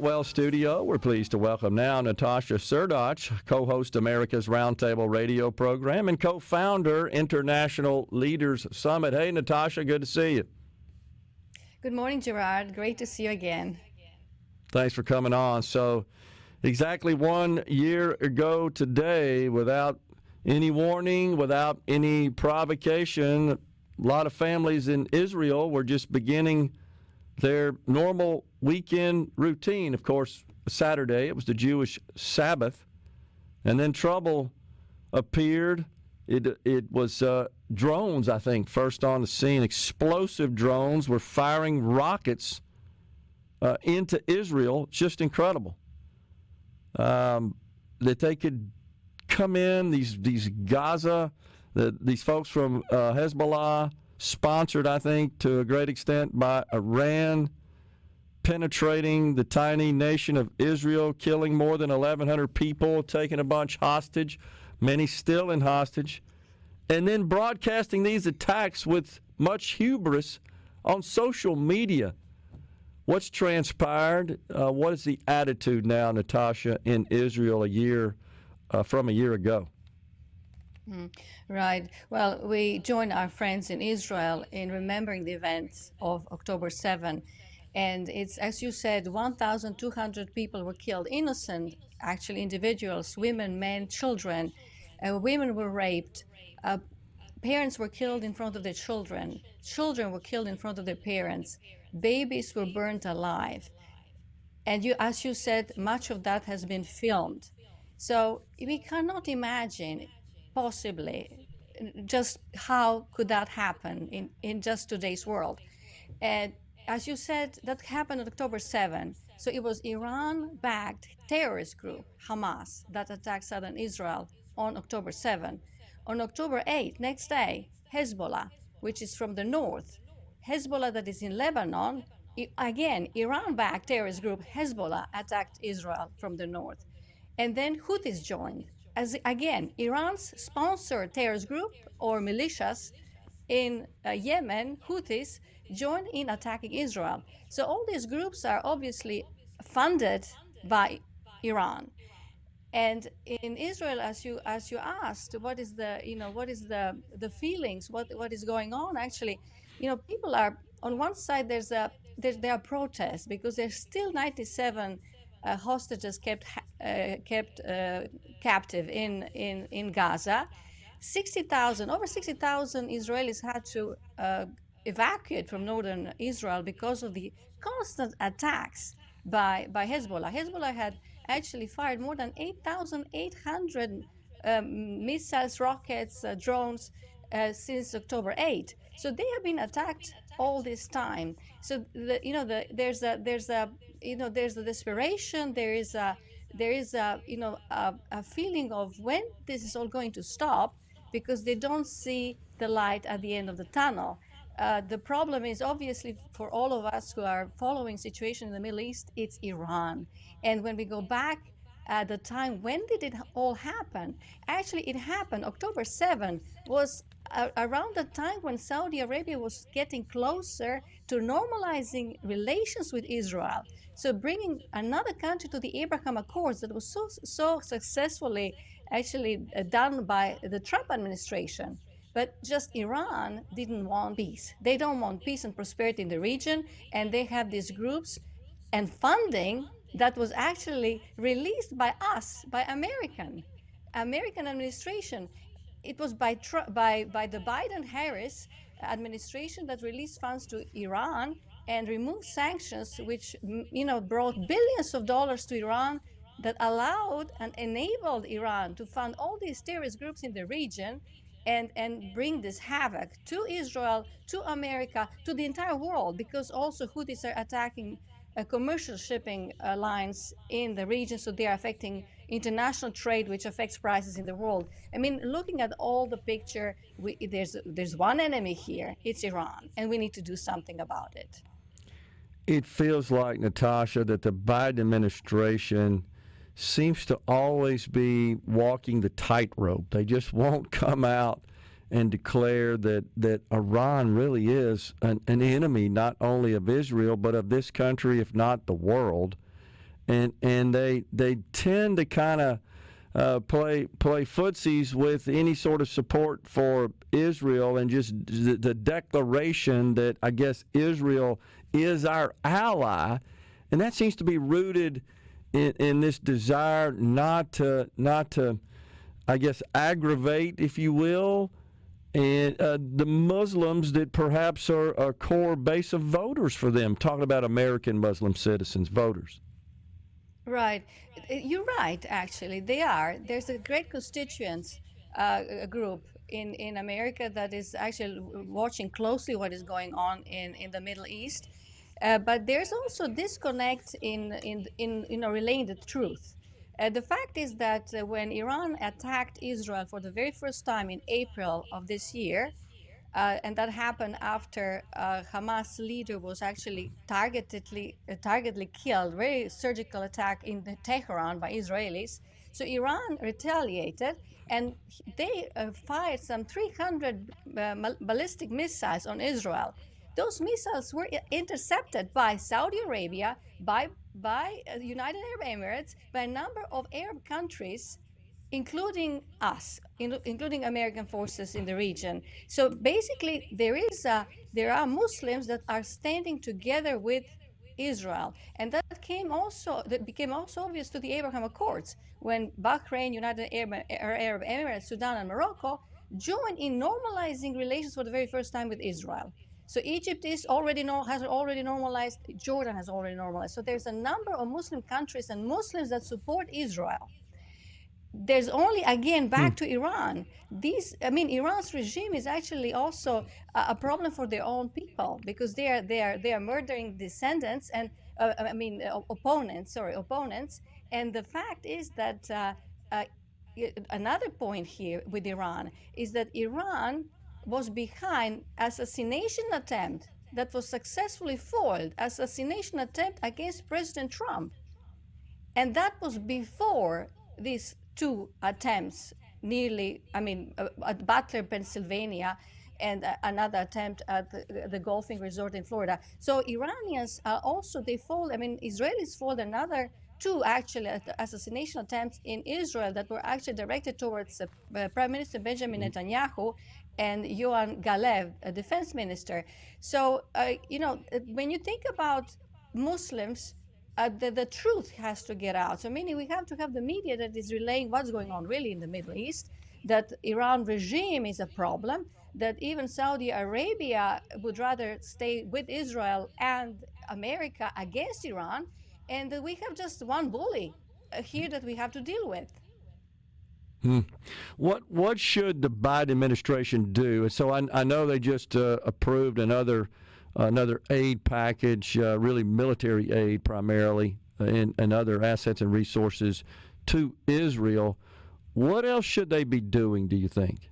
Well, studio, we're pleased to welcome now Natasha Srdoc, co-host America's Roundtable radio program and co-founder International Leaders Summit. Hey, Natasha, good to see you. Good morning, Gerard. Great to see you again. Thanks for coming on. So, exactly 1 year ago today, without any warning, without any provocation, a lot of families in Israel were just beginning their normal weekend routine. Of course, Saturday, it was the Jewish Sabbath, and then trouble appeared. It was drones, I think, first on the scene. Explosive drones were firing rockets into Israel. Just incredible that they could come in. These Gaza, these folks from Hezbollah, sponsored, I think, to a great extent by Iran, penetrating the tiny nation of Israel, killing more than 1,100 people, taking a bunch hostage, many still in hostage, and then broadcasting these attacks with much hubris on social media. What's transpired? What is the attitude now, Natasha, in Israel from a year ago? Right. Well, we join our friends in Israel in remembering the events of October 7. And it's, as you said, 1,200 people were killed, innocent, actually, individuals, women, men, children. Women were raped. Parents were killed in front of their children. Children were killed in front of their parents. Babies were burnt alive. And as you said, much of that has been filmed. So we cannot imagine possibly just how could that happen in just today's world. And as you said, that happened on October 7. So it was Iran-backed terrorist group, Hamas, that attacked southern Israel on October 7. On October 8, next day, Hezbollah, which is from the north, Hezbollah that is in Lebanon, again, Iran-backed terrorist group Hezbollah attacked Israel from the north. And then Houthis joined. As again, Iran's sponsored terrorist group or militias in Yemen, Houthis, joined in attacking Israel. So all these groups are obviously funded by Iran. And in Israel, as you asked, what is the feelings, what is going on? Actually, people are on one side. There are protests because there's still 97 hostages kept captive in Gaza. Over 60,000 Israelis had to evacuate from northern Israel because of the constant attacks by Hezbollah. Hezbollah had actually fired more than 8,800 missiles, rockets, drones since October 8. So they have been attacked all this time. So there's a desperation. There is a feeling of when this is all going to stop, because they don't see the light at the end of the tunnel. The problem is obviously for all of us who are following situation in the Middle East, it's Iran. And when we go back at the time, when did it all happen? Actually, it happened. October 7 was around the time when Saudi Arabia was getting closer to normalizing relations with Israel. So bringing another country to the Abraham Accords that was so successfully actually done by the Trump administration. But just Iran didn't want peace. They don't want peace and prosperity in the region, and they have these groups and funding that was actually released by us, by American administration. It was by the Biden-Harris administration that released funds to Iran and removed sanctions, which brought billions of dollars to Iran, that allowed and enabled Iran to fund all these terrorist groups in the region and bring this havoc to Israel, to America, to the entire world, because also Houthis are attacking commercial shipping lines in the region, so they are affecting international trade, which affects prices in the world. I mean, looking at all the picture, there's one enemy here, it's Iran, and we need to do something about it. It feels like, Natasha, that the Biden administration seems to always be walking the tightrope. They just won't come out and declare that Iran really is an enemy not only of Israel, but of this country, if not the world. and they tend to kind of play footsies with any sort of support for Israel, and just the declaration that I guess Israel is our ally, and that seems to be rooted in this desire not to I guess aggravate, if you will, and the Muslims that perhaps are a core base of voters for them. Talking about American Muslim citizens, voters. Right. You're right, actually. They are. There's a great constituents group in America that is actually watching closely what is going on in the Middle East. But there's also disconnect in relaying the truth. The fact is that when Iran attacked Israel for the very first time in April of this year, and that happened after Hamas leader was actually targetedly killed, very surgical attack in Tehran by Israelis. So Iran retaliated, and they fired some 300 ballistic missiles on Israel. Those missiles were intercepted by Saudi Arabia, by United Arab Emirates, by a number of Arab countries, including us, including American forces in the region. So basically, there are Muslims that are standing together with Israel, and that became also obvious to the Abraham Accords when Bahrain, United Arab Emirates, Sudan, and Morocco joined in normalizing relations for the very first time with Israel. So Egypt has already normalized. Jordan has already normalized. So there's a number of Muslim countries and Muslims that support Israel. There's only, again, back to Iran. Iran's regime is actually also a problem for their own people, because they are murdering descendants and opponents. And the fact is that another point here with Iran is that Iran was behind assassination attempt that was successfully foiled, assassination attempt against President Trump. And that was before these two attempts, at Butler, Pennsylvania, and another attempt at the golfing resort in Florida. So Iranians Israelis foiled another two actually assassination attempts in Israel that were actually directed towards Prime Minister Benjamin Netanyahu and Yoav Galev, a defense minister. So, when you think about Muslims, the truth has to get out. So meaning we have to have the media that is relaying what's going on really in the Middle East, that Iran regime is a problem, that even Saudi Arabia would rather stay with Israel and America against Iran, and that we have just one bully here that we have to deal with. What should the Biden administration do? So I know they just approved another aid package, really military aid primarily, and other assets and resources to Israel. What else should they be doing, do you think?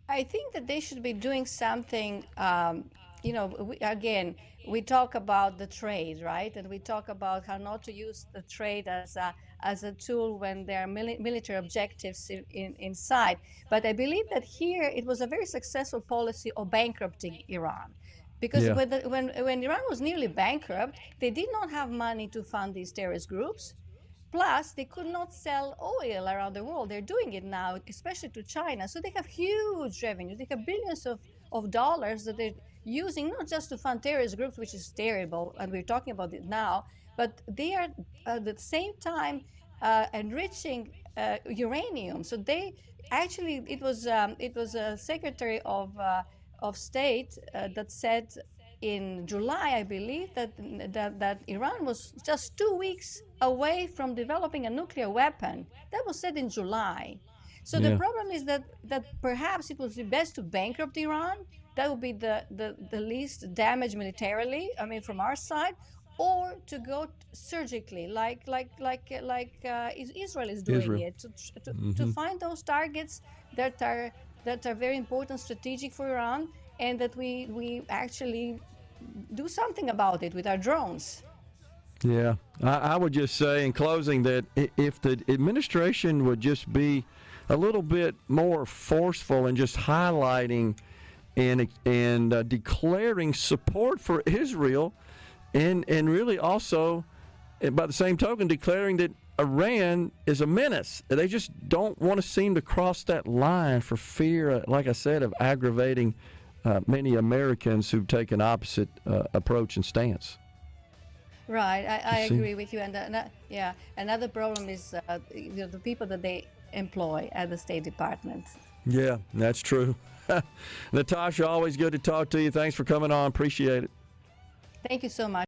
I think that they should be doing something. We talk about the trade, right? And we talk about how not to use the trade as a tool when there are military objectives inside. But I believe that here it was a very successful policy of bankrupting Iran. Because when Iran was nearly bankrupt, they did not have money to fund these terrorist groups. Plus, they could not sell oil around the world. They're doing it now, especially to China. So they have huge revenues. They have billions of dollars that they're using, not just to fund terrorist groups, which is terrible, and we're talking about it now, but they are at the same time enriching uranium. So they actually, it was a Secretary of State that said in July, I believe, that Iran was just 2 weeks away from developing a nuclear weapon. That was said in July. So the problem is that perhaps it would be best to bankrupt Iran. That would be the least damage militarily, from our side, or to go surgically, like Israel is doing it, to find those targets that are very important, strategic for Iran, and that we actually do something about it with our drones. Yeah, I would just say in closing that if the administration would just be a little bit more forceful in just highlighting and declaring support for Israel, and really also by the same token, declaring that Iran is a menace. They just don't want to seem to cross that line for fear, like I said, of aggravating many Americans who take an opposite approach and stance. Right, I agree with you. And yeah, another problem is the people that they employ at the State Department. Yeah, that's true. Natasha, always good to talk to you. Thanks for coming on. Appreciate it. Thank you so much.